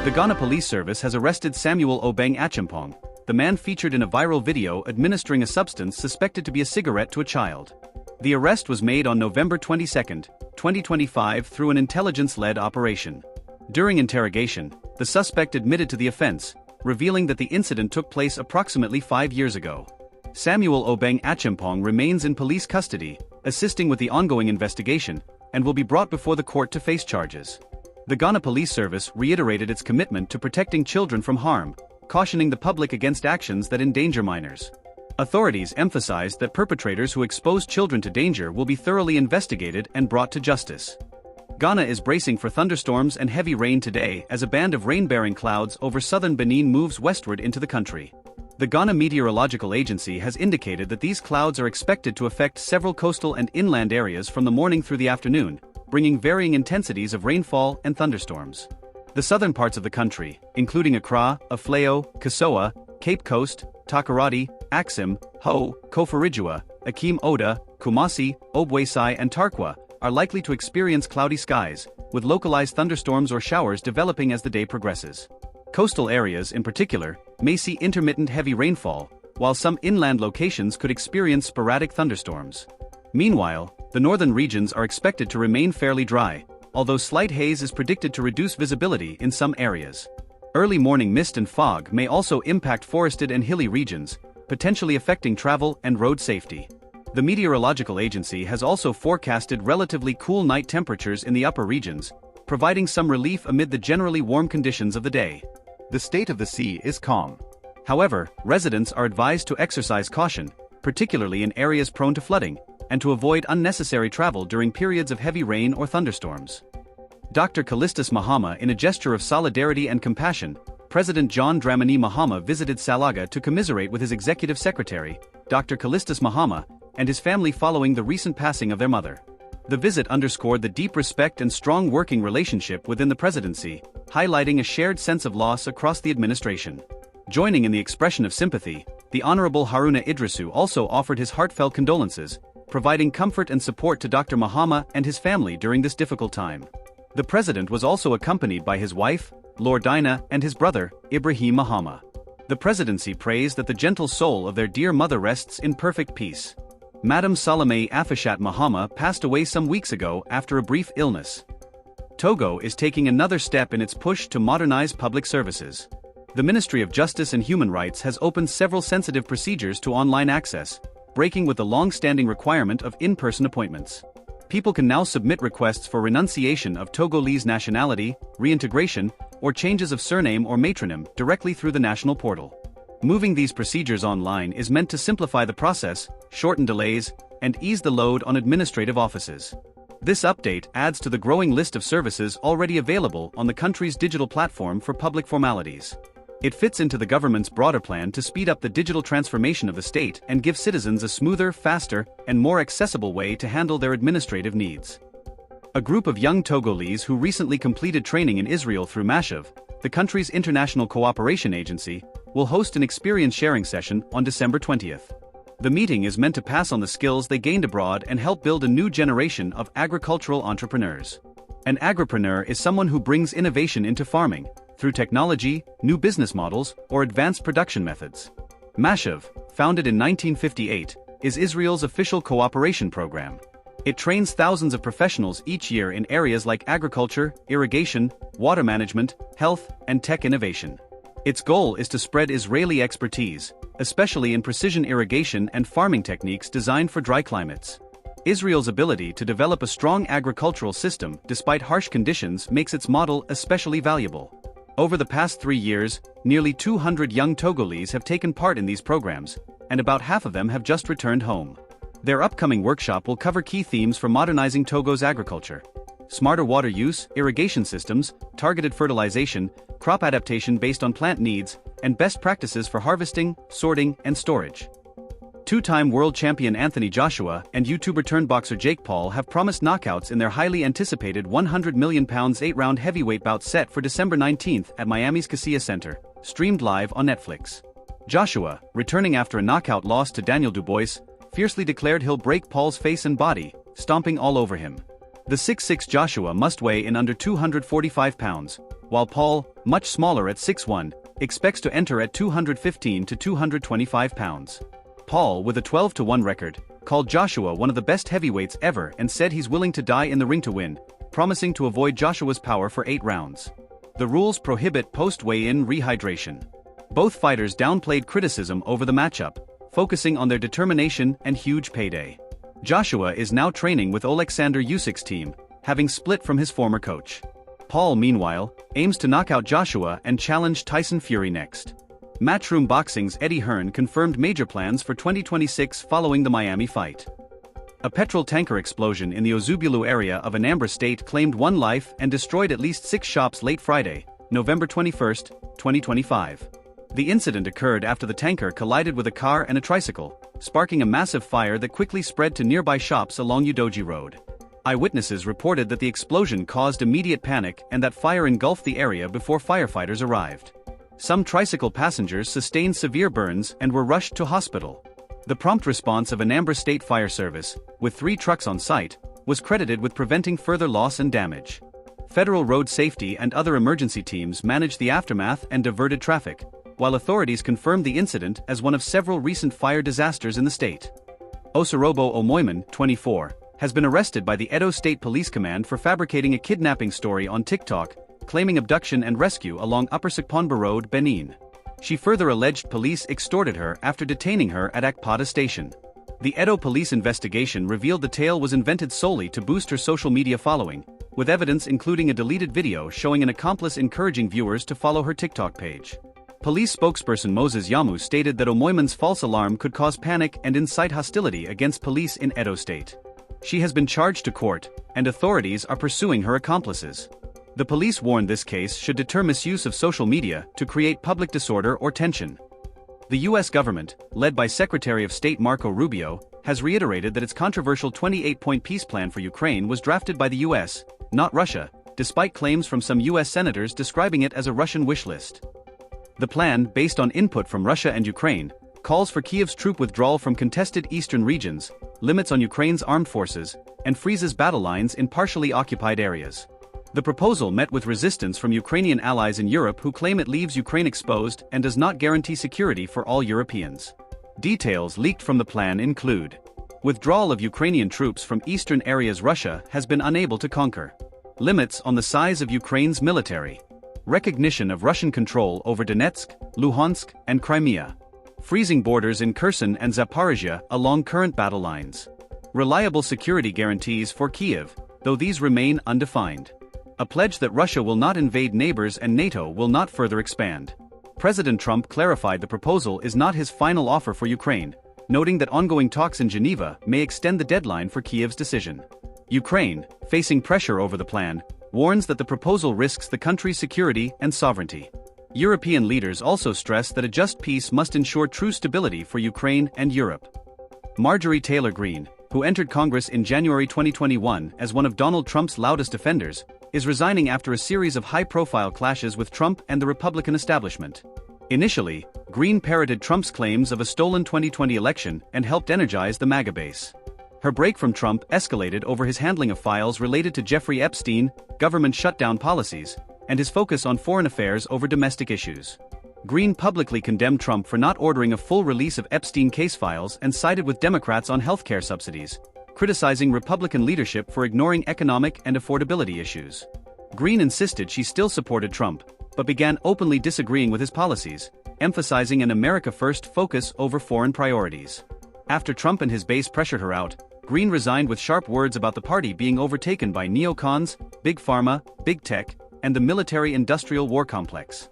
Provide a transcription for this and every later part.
The Ghana Police Service has arrested Samuel Obeng Achimpong, the man featured in a viral video administering a substance suspected to be a cigarette to a child. The arrest was made on November 22, 2025 through an intelligence-led operation. During interrogation, the suspect admitted to the offense, revealing that the incident took place approximately 5 years ago. Samuel Obeng Achimpong remains in police custody, assisting with the ongoing investigation, and will be brought before the court to face charges. The Ghana Police Service reiterated its commitment to protecting children from harm, cautioning the public against actions that endanger minors. Authorities emphasized that perpetrators who expose children to danger will be thoroughly investigated and brought to justice. Ghana is bracing for thunderstorms and heavy rain today as a band of rain-bearing clouds over southern Benin moves westward into the country. The Ghana Meteorological Agency has indicated that these clouds are expected to affect several coastal and inland areas from the morning through the afternoon, bringing varying intensities of rainfall and thunderstorms. The southern parts of the country, including Accra, Aflao, Kasoa, Cape Coast, Takoradi, Axim, Ho, Koforidua, Akim Oda, Kumasi, Obwesai and Tarkwa, are likely to experience cloudy skies, with localized thunderstorms or showers developing as the day progresses. Coastal areas, in particular, may see intermittent heavy rainfall, while some inland locations could experience sporadic thunderstorms. Meanwhile, the northern regions are expected to remain fairly dry, although slight haze is predicted to reduce visibility in some areas. Early morning mist and fog may also impact forested and hilly regions, potentially affecting travel and road safety. The Meteorological Agency has also forecasted relatively cool night temperatures in the upper regions, providing some relief amid the generally warm conditions of the day. The state of the sea is calm. However, residents are advised to exercise caution, particularly in areas prone to flooding, and to avoid unnecessary travel during periods of heavy rain or thunderstorms. Dr. Callistus Mahama, in a gesture of solidarity and compassion, President John Dramani Mahama visited Salaga to commiserate with his executive secretary, Dr. Callistus Mahama, and his family following the recent passing of their mother. The visit underscored the deep respect and strong working relationship within the presidency, highlighting a shared sense of loss across the administration. Joining in the expression of sympathy, the Honorable Haruna Idrisu also offered his heartfelt condolences, providing comfort and support to Dr. Mahama and his family during this difficult time. The president was also accompanied by his wife, Lord Dinah, and his brother, Ibrahim Mahama. The presidency prays that the gentle soul of their dear mother rests in perfect peace. Madam Salome Afishat Mahama passed away some weeks ago after a brief illness. Togo is taking another step in its push to modernize public services. The Ministry of Justice and Human Rights has opened several sensitive procedures to online access, breaking with the long-standing requirement of in-person appointments. People can now submit requests for renunciation of Togolese nationality, reintegration, or changes of surname or matronym directly through the national portal. Moving these procedures online is meant to simplify the process, shorten delays, and ease the load on administrative offices. This update adds to the growing list of services already available on the country's digital platform for public formalities. It fits into the government's broader plan to speed up the digital transformation of the state and give citizens a smoother, faster, and more accessible way to handle their administrative needs. A group of young Togolese who recently completed training in Israel through Mashav, the country's international cooperation agency, will host an experience sharing session on December 20th. The meeting is meant to pass on the skills they gained abroad and help build a new generation of agricultural entrepreneurs. An agripreneur is someone who brings innovation into farming, through technology, new business models, or advanced production methods. Mashav, founded in 1958, is Israel's official cooperation program. It trains thousands of professionals each year in areas like agriculture, irrigation, water management, health, and tech innovation. Its goal is to spread Israeli expertise, especially in precision irrigation and farming techniques designed for dry climates. Israel's ability to develop a strong agricultural system despite harsh conditions makes its model especially valuable. Over the past 3 years, nearly 200 young Togolese have taken part in these programs, and about half of them have just returned home. Their upcoming workshop will cover key themes for modernizing Togo's agriculture: smarter water use, irrigation systems, targeted fertilization, crop adaptation based on plant needs, and best practices for harvesting, sorting, and storage. Two-time world champion Anthony Joshua and YouTuber-turned-boxer Jake Paul have promised knockouts in their highly anticipated £100 million 8-round heavyweight bout set for December 19th at Miami's Kaseya Center, streamed live on Netflix. Joshua, returning after a knockout loss to Daniel Dubois, fiercely declared he'll break Paul's face and body, stomping all over him. The 6'6" Joshua must weigh in under 245 pounds, while Paul, much smaller at 6'1", expects to enter at 215 to 225 pounds. Paul, with a 12-1 record, called Joshua one of the best heavyweights ever and said he's willing to die in the ring to win, promising to avoid Joshua's power for 8 rounds. The rules prohibit post-weigh-in rehydration. Both fighters downplayed criticism over the matchup, focusing on their determination and huge payday. Joshua is now training with Oleksandr Usyk's team, having split from his former coach. Paul, meanwhile, aims to knock out Joshua and challenge Tyson Fury next. Matchroom Boxing's Eddie Hearn confirmed major plans for 2026 following the Miami fight. A petrol tanker explosion in the Ozubulu area of Anambra State claimed 1 life and destroyed at least 6 shops late Friday, November 21, 2025. The incident occurred after the tanker collided with a car and a tricycle, sparking a massive fire that quickly spread to nearby shops along Udoji Road. Eyewitnesses reported that the explosion caused immediate panic and that fire engulfed the area before firefighters arrived. Some tricycle passengers sustained severe burns and were rushed to hospital. The prompt response of Anambra State Fire Service, with 3 trucks on site, was credited with preventing further loss and damage. Federal road safety and other emergency teams managed the aftermath and diverted traffic, while authorities confirmed the incident as one of several recent fire disasters in the state. Osorobo Omoiman, 24, has been arrested by the Edo State Police Command for fabricating a kidnapping story on TikTok, claiming abduction and rescue along Upper Sekponba Road, Benin. She further alleged police extorted her after detaining her at Akpata Station. The Edo police investigation revealed the tale was invented solely to boost her social media following, with evidence including a deleted video showing an accomplice encouraging viewers to follow her TikTok page. Police spokesperson Moses Yamu stated that Omoiman's false alarm could cause panic and incite hostility against police in Edo State. She has been charged to court, and authorities are pursuing her accomplices. The police warned this case should deter misuse of social media to create public disorder or tension. The U.S. government, led by Secretary of State Marco Rubio, has reiterated that its controversial 28-point peace plan for Ukraine was drafted by the U.S., not Russia, despite claims from some U.S. senators describing it as a Russian wish list. The plan, based on input from Russia and Ukraine, calls for Kyiv's troop withdrawal from contested eastern regions, limits on Ukraine's armed forces, and freezes battle lines in partially occupied areas. The proposal met with resistance from Ukrainian allies in Europe who claim it leaves Ukraine exposed and does not guarantee security for all Europeans. Details leaked from the plan include withdrawal of Ukrainian troops from eastern areas Russia has been unable to conquer, limits on the size of Ukraine's military, recognition of Russian control over Donetsk, Luhansk, and Crimea, freezing borders in Kherson and Zaporizhia along current battle lines, reliable security guarantees for Kyiv, though these remain undefined, a pledge that Russia will not invade neighbors and NATO will not further expand. President Trump clarified the proposal is not his final offer for Ukraine, noting that ongoing talks in Geneva may extend the deadline for Kyiv's decision. Ukraine, facing pressure over the plan, warns that the proposal risks the country's security and sovereignty. European leaders also stress that a just peace must ensure true stability for Ukraine and Europe. Marjorie Taylor Greene, who entered Congress in January 2021 as one of Donald Trump's loudest defenders, is resigning after a series of high-profile clashes with Trump and the Republican establishment. Initially, Greene parroted Trump's claims of a stolen 2020 election and helped energize the MAGA base. Her break from Trump escalated over his handling of files related to Jeffrey Epstein, government shutdown policies, and his focus on foreign affairs over domestic issues. Greene publicly condemned Trump for not ordering a full release of Epstein case files and sided with Democrats on healthcare subsidies, criticizing Republican leadership for ignoring economic and affordability issues. Greene insisted she still supported Trump, but began openly disagreeing with his policies, emphasizing an America First focus over foreign priorities. After Trump and his base pressured her out, Greene resigned with sharp words about the party being overtaken by neocons, big pharma, big tech, and the military-industrial war complex.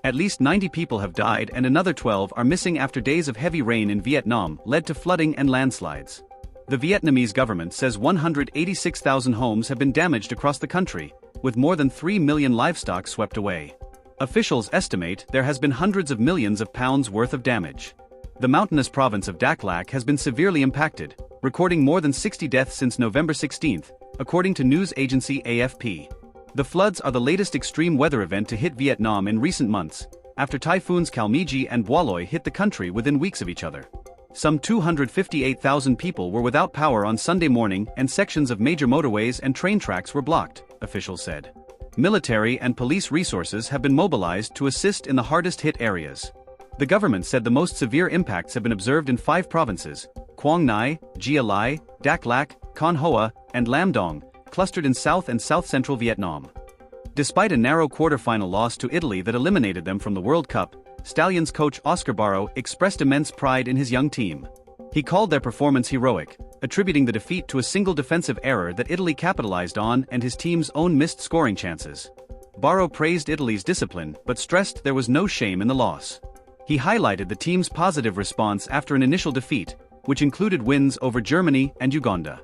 At least 90 people have died and another 12 are missing after days of heavy rain in Vietnam led to flooding and landslides. The Vietnamese government says 186,000 homes have been damaged across the country, with more than 3 million livestock swept away. Officials estimate there has been hundreds of millions of pounds worth of damage. The mountainous province of Dak Lak has been severely impacted, recording more than 60 deaths since November 16, according to news agency AFP. The floods are the latest extreme weather event to hit Vietnam in recent months, after typhoons Kalmiji and Boiloy hit the country within weeks of each other. Some 258,000 people were without power on Sunday morning and sections of major motorways and train tracks were blocked, officials said. Military and police resources have been mobilized to assist in the hardest-hit areas. The government said the most severe impacts have been observed in 5 provinces: Quang Ngai, Gia Lai, Dak Lak, Con Hoa, and Lam Dong, clustered in south and south-central Vietnam. Despite a narrow quarter-final loss to Italy that eliminated them from the World Cup, Stallions coach Oscar Barrow expressed immense pride in his young team. He called their performance heroic, attributing the defeat to a single defensive error that Italy capitalized on and his team's own missed scoring chances. Barrow praised Italy's discipline but stressed there was no shame in the loss. He highlighted the team's positive response after an initial defeat, which included wins over Germany and Uganda.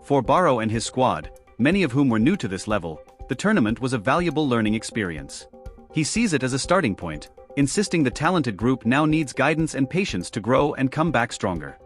For Barrow and his squad, many of whom were new to this level, the tournament was a valuable learning experience. He sees it as a starting point, insisting the talented group now needs guidance and patience to grow and come back stronger.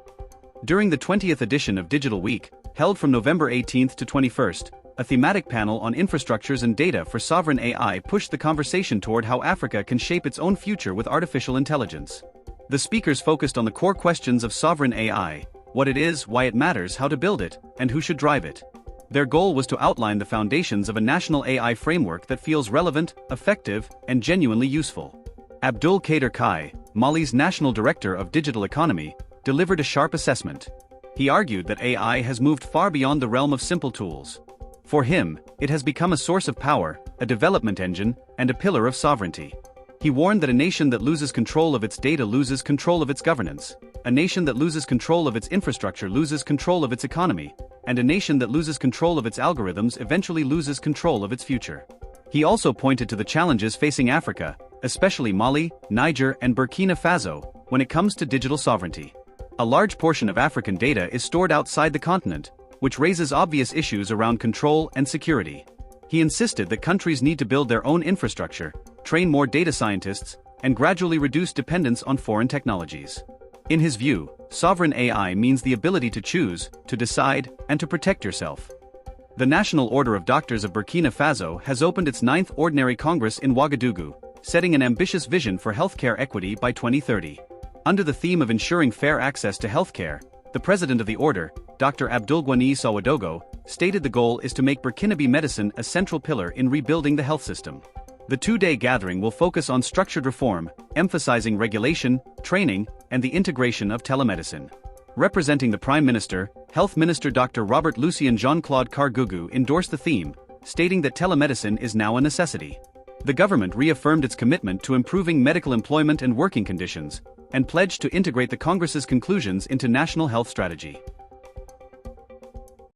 During the 20th edition of Digital Week, held from November 18 to 21, a thematic panel on infrastructures and data for sovereign AI pushed the conversation toward how Africa can shape its own future with artificial intelligence. The speakers focused on the core questions of sovereign AI: what it is, why it matters, how to build it, and who should drive it. Their goal was to outline the foundations of a national AI framework that feels relevant, effective, and genuinely useful. Abdul Kader Kai, Mali's National Director of Digital Economy, delivered a sharp assessment. He argued that AI has moved far beyond the realm of simple tools. For him, it has become a source of power, a development engine, and a pillar of sovereignty. He warned that a nation that loses control of its data loses control of its governance, a nation that loses control of its infrastructure loses control of its economy, and a nation that loses control of its algorithms eventually loses control of its future. He also pointed to the challenges facing Africa, especially Mali, Niger, and Burkina Faso, when it comes to digital sovereignty. A large portion of African data is stored outside the continent, which raises obvious issues around control and security. He insisted that countries need to build their own infrastructure, train more data scientists, and gradually reduce dependence on foreign technologies. In his view, sovereign AI means the ability to choose, to decide, and to protect yourself. The National Order of Doctors of Burkina Faso has opened its 9th Ordinary Congress in Ouagadougou, setting an ambitious vision for healthcare equity by 2030. Under the theme of ensuring fair access to healthcare, the president of the order, Dr. Abdulgwani Sawadogo, stated the goal is to make Burkinabe medicine a central pillar in rebuilding the health system. The 2-day gathering will focus on structured reform, emphasizing regulation, training, and the integration of telemedicine. Representing the Prime Minister, Health Minister Dr. Robert Lucien Jean-Claude Cargougou endorsed the theme, stating that telemedicine is now a necessity. The government reaffirmed its commitment to improving medical employment and working conditions, and pledged to integrate the Congress's conclusions into national health strategy.